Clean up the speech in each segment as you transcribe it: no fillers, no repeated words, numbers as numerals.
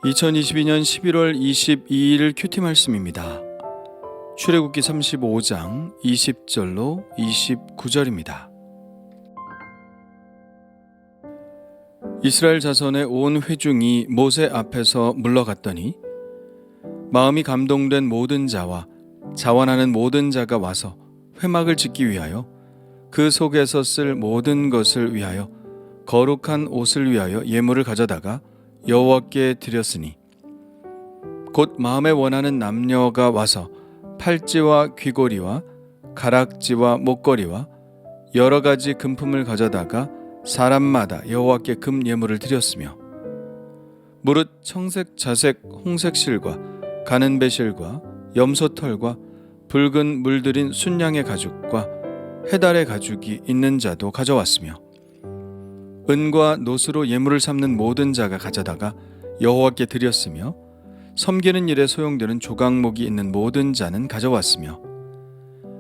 2022년 11월 22일 큐티 말씀입니다. 출애굽기 35장 20절로 29절입니다. 이스라엘 자손의 온 회중이 모세 앞에서 물러갔더니 마음이 감동된 모든 자와 자원하는 모든 자가 와서 회막을 짓기 위하여 그 속에서 쓸 모든 것을 위하여 거룩한 옷을 위하여 예물을 가져다가 여호와께 드렸으니 곧 마음에 원하는 남녀가 와서 팔찌와 귀고리와 가락지와 목걸이와 여러 가지 금품을 가져다가 사람마다 여호와께 금 예물을 드렸으며 무릇 청색, 자색, 홍색 실과 가는 배실과 염소털과 붉은 물들인 순양의 가죽과 해달의 가죽이 있는 자도 가져왔으며 은과 노스로 예물을 삼는 모든 자가 가져다가 여호와께 드렸으며 섬기는 일에 소용되는 조각목이 있는 모든 자는 가져왔으며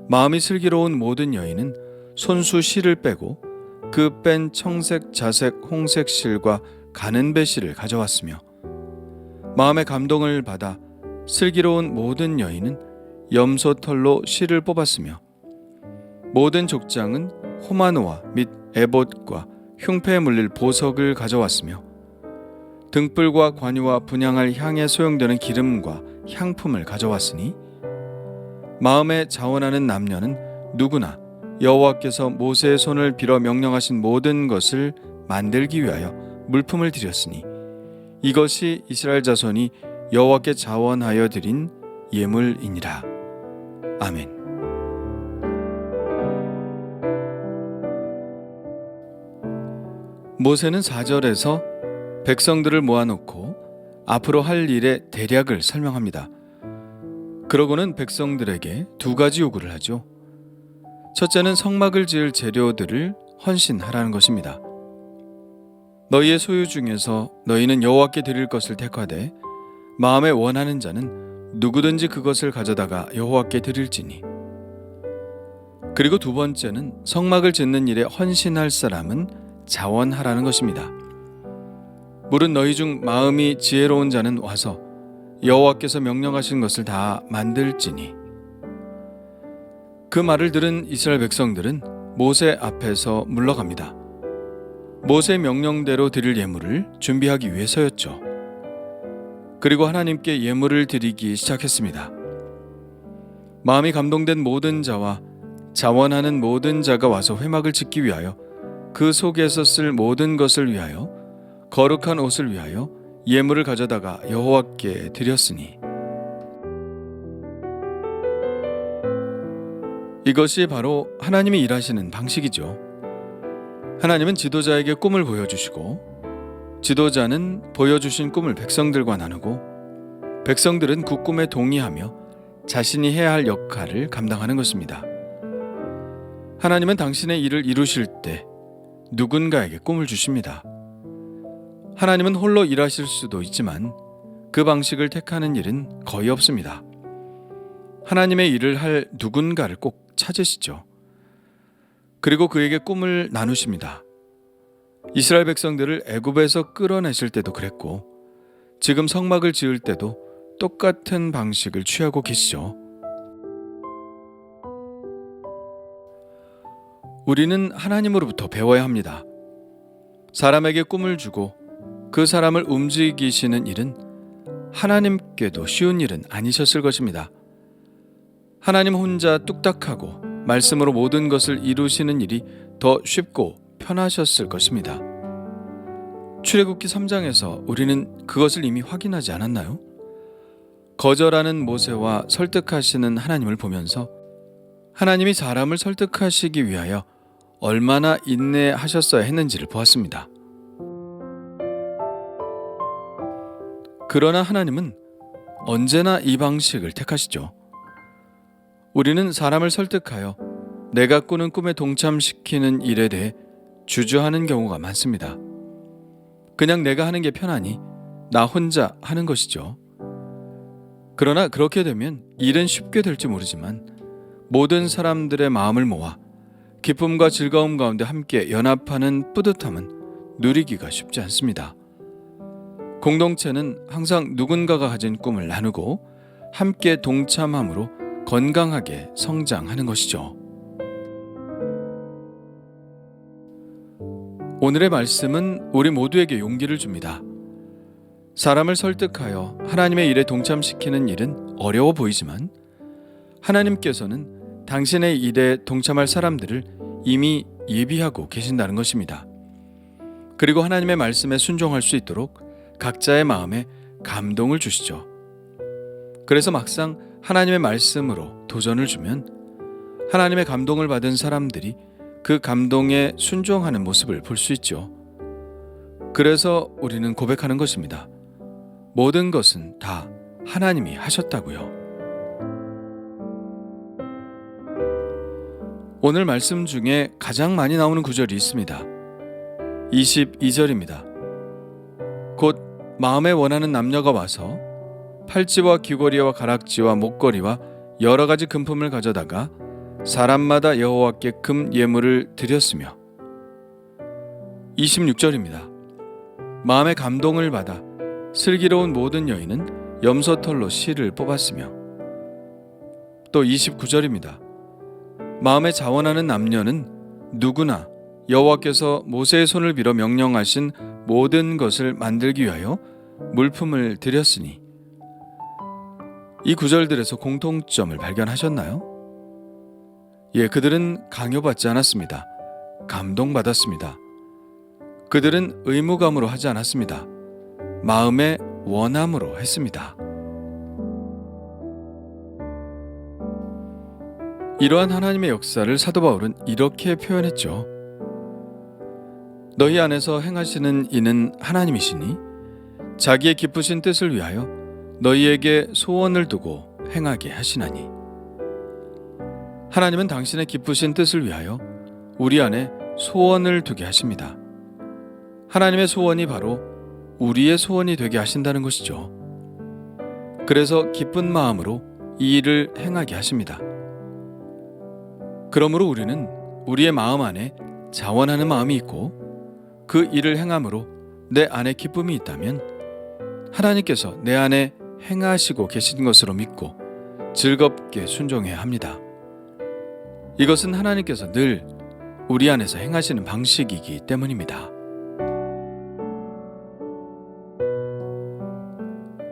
마음이 슬기로운 모든 여인은 손수 실을 빼고 그 뺀 청색, 자색, 홍색 실과 가는 배실을 가져왔으며 마음의 감동을 받아 슬기로운 모든 여인은 염소털로 실을 뽑았으며 모든 족장은 호마노와 및 에봇과 흉패에 물릴 보석을 가져왔으며 등불과 관유와 분향할 향에 소용되는 기름과 향품을 가져왔으니 마음에 자원하는 남녀는 누구나 여호와께서 모세의 손을 빌어 명령하신 모든 것을 만들기 위하여 물품을 드렸으니 이것이 이스라엘 자손이 여호와께 자원하여 드린 예물이니라. 아멘. 모세는 4절에서 백성들을 모아놓고 앞으로 할 일의 대략을 설명합니다. 그러고는 백성들에게 두 가지 요구를 하죠. 첫째는 성막을 지을 재료들을 헌신하라는 것입니다. 너희의 소유 중에서 너희는 여호와께 드릴 것을 택하되 마음에 원하는 자는 누구든지 그것을 가져다가 여호와께 드릴지니. 그리고 두 번째는 성막을 짓는 일에 헌신할 사람은 자원하라는 것입니다. 무릇 너희 중 마음이 지혜로운 자는 와서 여호와께서 명령하신 것을 다 만들지니. 그 말을 들은 이스라엘 백성들은 모세 앞에서 물러갑니다. 모세의 명령대로 드릴 예물을 준비하기 위해서였죠. 그리고 하나님께 예물을 드리기 시작했습니다. 마음이 감동된 모든 자와 자원하는 모든 자가 와서 회막을 짓기 위하여 그 속에서 쓸 모든 것을 위하여 거룩한 옷을 위하여 예물을 가져다가 여호와께 드렸으니. 이것이 바로 하나님이 일하시는 방식이죠. 하나님은 지도자에게 꿈을 보여주시고 지도자는 보여주신 꿈을 백성들과 나누고 백성들은 그 꿈에 동의하며 자신이 해야 할 역할을 감당하는 것입니다. 하나님은 당신의 일을 이루실 때 누군가에게 꿈을 주십니다. 하나님은 홀로 일하실 수도 있지만 그 방식을 택하는 일은 거의 없습니다. 하나님의 일을 할 누군가를 꼭 찾으시죠. 그리고 그에게 꿈을 나누십니다. 이스라엘 백성들을 애굽에서 끌어내실 때도 그랬고 지금 성막을 지을 때도 똑같은 방식을 취하고 계시죠. 우리는 하나님으로부터 배워야 합니다. 사람에게 꿈을 주고 그 사람을 움직이시는 일은 하나님께도 쉬운 일은 아니셨을 것입니다. 하나님 혼자 뚝딱하고 말씀으로 모든 것을 이루시는 일이 더 쉽고 편하셨을 것입니다. 출애굽기 3장에서 우리는 그것을 이미 확인하지 않았나요? 거절하는 모세와 설득하시는 하나님을 보면서 하나님이 사람을 설득하시기 위하여 얼마나 인내하셨어야 했는지를 보았습니다. 그러나 하나님은 언제나 이 방식을 택하시죠. 우리는 사람을 설득하여 내가 꾸는 꿈에 동참시키는 일에 대해 주저하는 경우가 많습니다. 그냥 내가 하는 게 편하니 나 혼자 하는 것이죠. 그러나 그렇게 되면 일은 쉽게 될지 모르지만 모든 사람들의 마음을 모아 기쁨과 즐거움 가운데 함께 연합하는 뿌듯함은 누리기가 쉽지 않습니다. 공동체는 항상 누군가가 가진 꿈을 나누고 함께 동참함으로 건강하게 성장하는 것이죠. 오늘의 말씀은 우리 모두에게 용기를 줍니다. 사람을 설득하여 하나님의 일에 동참시키는 일은 어려워 보이지만 하나님께서는 당신의 일에 동참할 사람들을 이미 예비하고 계신다는 것입니다. 그리고 하나님의 말씀에 순종할 수 있도록 각자의 마음에 감동을 주시죠. 그래서 막상 하나님의 말씀으로 도전을 주면 하나님의 감동을 받은 사람들이 그 감동에 순종하는 모습을 볼 수 있죠. 그래서 우리는 고백하는 것입니다. 모든 것은 다 하나님이 하셨다고요. 오늘 말씀 중에 가장 많이 나오는 구절이 있습니다. 22절입니다. 곧 마음에 원하는 남녀가 와서 팔찌와 귀걸이와 가락지와 목걸이와 여러 가지 금품을 가져다가 사람마다 여호와께 금 예물을 드렸으며 26절입니다. 마음의 감동을 받아 슬기로운 모든 여인은 염소털로 실을 뽑았으며 또 29절입니다. 마음에 자원하는 남녀는 누구나 여호와께서 모세의 손을 빌어 명령하신 모든 것을 만들기 위하여 물품을 드렸으니 이 구절들에서 공통점을 발견하셨나요? 예, 그들은 강요받지 않았습니다. 감동받았습니다. 그들은 의무감으로 하지 않았습니다. 마음의 원함으로 했습니다. 이러한 하나님의 역사를 사도 바울은 이렇게 표현했죠. 너희 안에서 행하시는 이는 하나님이시니 자기의 기쁘신 뜻을 위하여 너희에게 소원을 두고 행하게 하시나니. 하나님은 당신의 기쁘신 뜻을 위하여 우리 안에 소원을 두게 하십니다. 하나님의 소원이 바로 우리의 소원이 되게 하신다는 것이죠. 그래서 기쁜 마음으로 이 일을 행하게 하십니다. 그러므로 우리는 우리의 마음 안에 자원하는 마음이 있고 그 일을 행함으로 내 안에 기쁨이 있다면 하나님께서 내 안에 행하시고 계신 것으로 믿고 즐겁게 순종해야 합니다. 이것은 하나님께서 늘 우리 안에서 행하시는 방식이기 때문입니다.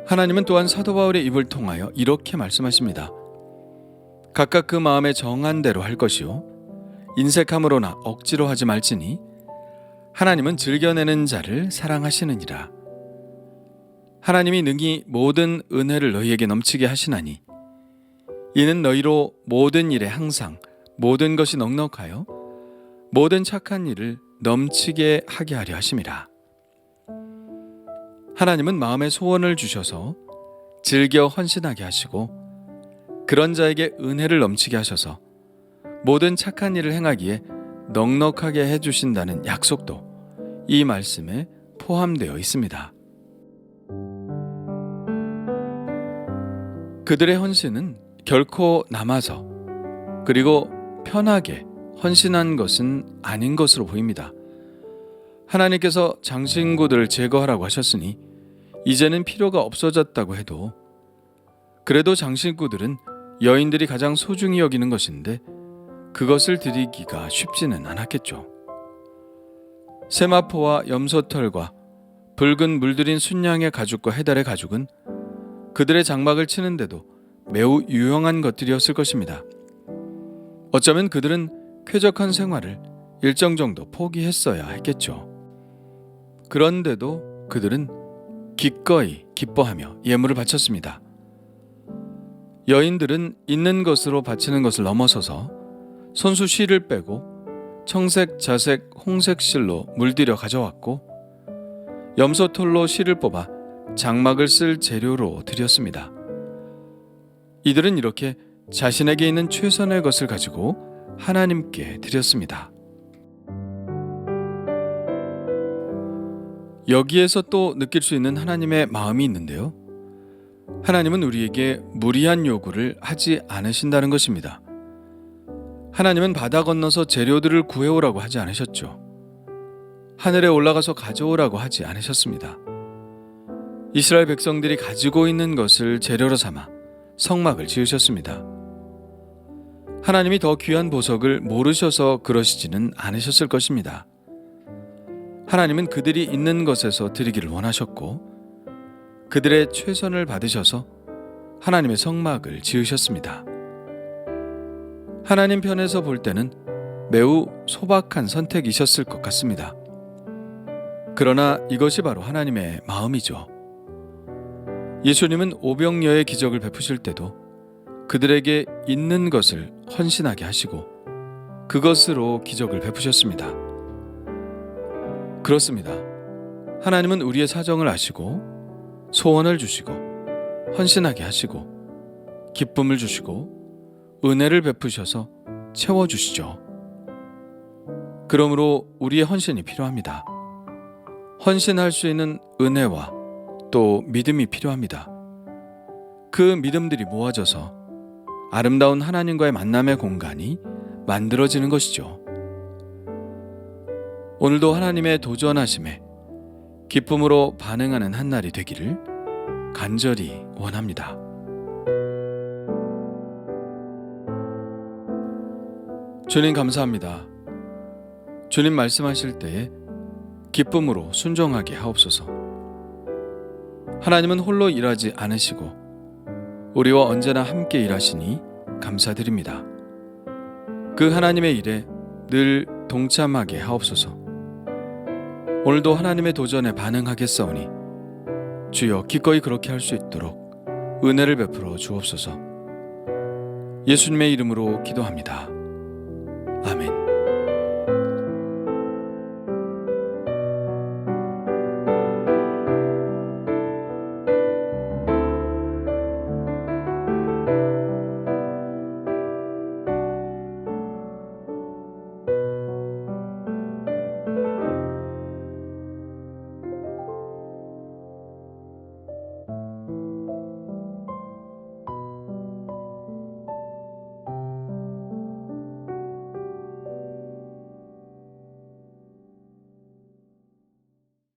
하나님은 또한 사도 바울의 입을 통하여 이렇게 말씀하십니다. 각각 그 마음에 정한 대로 할 것이요 인색함으로나 억지로 하지 말지니 하나님은 즐겨내는 자를 사랑하시느니라. 하나님이 능히 모든 은혜를 너희에게 넘치게 하시나니 이는 너희로 모든 일에 항상 모든 것이 넉넉하여 모든 착한 일을 넘치게 하게 하려 하심이라. 하나님은 마음의 소원을 주셔서 즐겨 헌신하게 하시고 그런 자에게 은혜를 넘치게 하셔서 모든 착한 일을 행하기에 넉넉하게 해주신다는 약속도 이 말씀에 포함되어 있습니다. 그들의 헌신은 결코 남아서 그리고 편하게 헌신한 것은 아닌 것으로 보입니다. 하나님께서 장신구들을 제거하라고 하셨으니 이제는 필요가 없어졌다고 해도 그래도 장신구들은 여인들이 가장 소중히 여기는 것인데 그것을 드리기가 쉽지는 않았겠죠. 세마포와 염소털과 붉은 물들인 순양의 가죽과 해달의 가죽은 그들의 장막을 치는데도 매우 유용한 것들이었을 것입니다. 어쩌면 그들은 쾌적한 생활을 일정 정도 포기했어야 했겠죠. 그런데도 그들은 기꺼이 기뻐하며 예물을 바쳤습니다. 여인들은 있는 것으로 바치는 것을 넘어서서 손수 실을 빼고 청색, 자색, 홍색 실로 물들여 가져왔고 염소털로 실을 뽑아 장막을 쓸 재료로 드렸습니다. 이들은 이렇게 자신에게 있는 최선의 것을 가지고 하나님께 드렸습니다. 여기에서 또 느낄 수 있는 하나님의 마음이 있는데요. 하나님은 우리에게 무리한 요구를 하지 않으신다는 것입니다. 하나님은 바다 건너서 재료들을 구해오라고 하지 않으셨죠. 하늘에 올라가서 가져오라고 하지 않으셨습니다. 이스라엘 백성들이 가지고 있는 것을 재료로 삼아 성막을 지으셨습니다. 하나님이 더 귀한 보석을 모르셔서 그러시지는 않으셨을 것입니다. 하나님은 그들이 있는 것에서 드리기를 원하셨고 그들의 최선을 받으셔서 하나님의 성막을 지으셨습니다. 하나님 편에서 볼 때는 매우 소박한 선택이셨을 것 같습니다. 그러나 이것이 바로 하나님의 마음이죠. 예수님은 오병이어의 기적을 베푸실 때도 그들에게 있는 것을 헌신하게 하시고 그것으로 기적을 베푸셨습니다. 그렇습니다. 하나님은 우리의 사정을 아시고 소원을 주시고 헌신하게 하시고 기쁨을 주시고 은혜를 베푸셔서 채워주시죠. 그러므로 우리의 헌신이 필요합니다. 헌신할 수 있는 은혜와 또 믿음이 필요합니다. 그 믿음들이 모아져서 아름다운 하나님과의 만남의 공간이 만들어지는 것이죠. 오늘도 하나님의 도전하심에 기쁨으로 반응하는 한날이 되기를 간절히 원합니다. 주님 감사합니다. 주님 말씀하실 때에 기쁨으로 순종하게 하옵소서. 하나님은 홀로 일하지 않으시고 우리와 언제나 함께 일하시니 감사드립니다. 그 하나님의 일에 늘 동참하게 하옵소서. 오늘도 하나님의 도전에 반응하겠사오니 주여 기꺼이 그렇게 할 수 있도록 은혜를 베풀어 주옵소서. 예수님의 이름으로 기도합니다. 아멘.